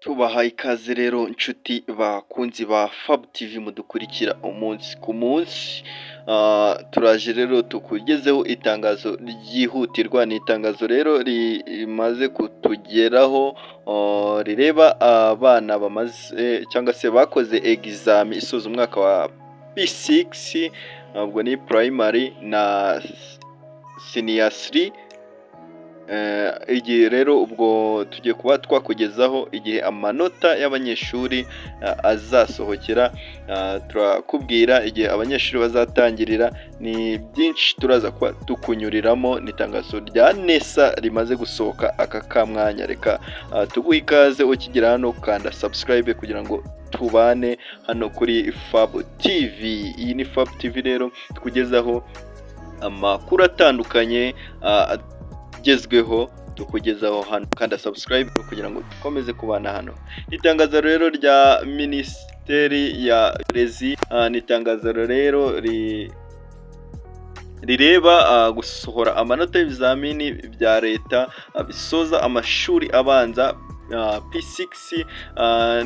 Tubahaye ikaze rero inshuti bakunzi ba Fab TV mudukurikira umunsi ku munsi. Turaje rero tukugezeho itangazo ryihutirwa. Ni itangazo rero rimaze kutugeraho rireba abana bamaze cyangwa se bakoze examen isoza umwaka wa P6, ubwo ni primary na senior 3. Igihe rero ubwo tugiye kuba twakugezaho igihe amanota y'abanyeshuri azasohokera. Turakubwira igihe abanyeshuri bazatangirira, ni byinshi turaza kuba tukunyuriramo. Ni itangazo rya NESA rimaze gusohoka aka kamwanya. Reka tuguhe ikaze ukigera hano, kanda subscribe kugira ngo tubane hano kuri Fab TV. Iyi ni Fab TV rero tukugezaho amakuru atandukanye agezweho, tukugezaho hano. Kanda subscribe kugira ngo dukomeze kubana hano. Itangazo rero rya Minisiteri ya Burezi, ni itangazo rero rireba gusohora amanota y'ibizamini bya leta bisoza amashuri abanza P6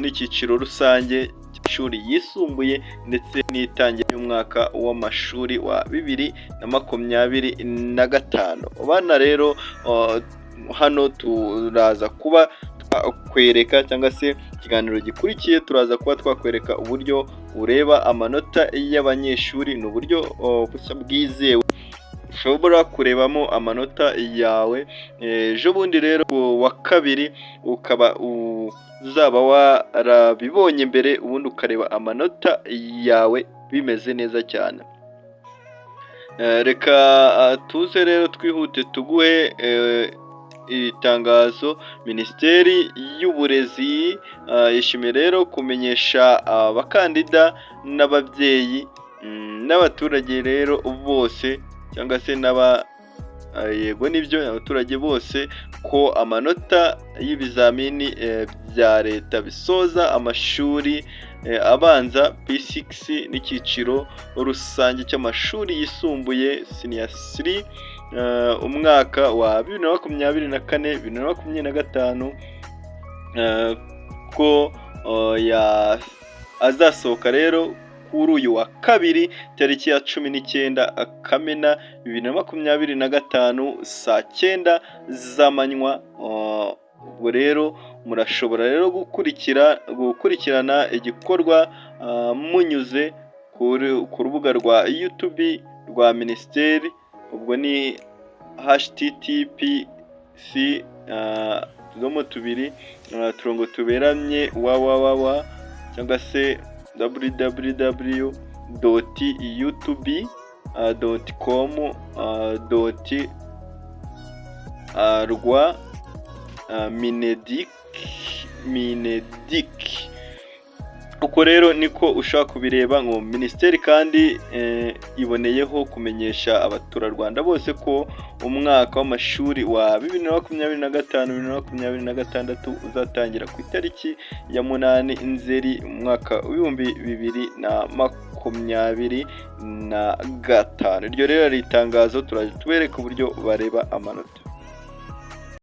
n'icyiciro rusange cy'ishuri yisumbuye ndetse n'itangira y'umwaka w'amashuri wa 2025. Abana rero hano turaza kuba twakwereka, cyangwa se ikiganiro gikurikiye turaza kuba twakwereka uburyo ureba amanota y'abanyeshuri. Ni uburyo bushya bwizewe ushobora kurebamo amanota yawe. Ejo bundi rero wa kabiri ukaba uzaba warabibonye mbere, ubundi ukareba amanota yawe bimeze neza cyane. Reka tuze rero twihute tuguhe iri tangazo. Minisiteri y'Uburezi yishimiye rero kumenyesha abakandida n'ababyeyi n'abaturage rero bose, cyangwa se yego nibyo, abaturage bose ko amanota y'ibizamini bya leta bisoza amashuri abanza P6 n'icyiciro rusange cy'amashuri yisumbuye senior 3 umwaka wa 2024-2025 ko azasohoka rero kuri uyu wa kabiri tariki ya 19 Kamena 2025 saa 9 z'amanywa. Ubwo rero murashobora rero gukurikirana igikorwa munyuze ku rubuga rwa YouTube rwa Minisiteri. Ubwo ni https www cyangwa se www.youtube.com/mineduc. uko rero niko ushaka kubireba. ngo Minisiteri kandi iboneyeho kumenyesha abaturarwanda bose ko umwaka w'amashuri wa 2025-2026 uzatangira ku itariki ya 8 Nzeri umwaka w'ibihumbi 2025. Iryo rero ari itangazo, turaje tubereka uburyo bareba amanota.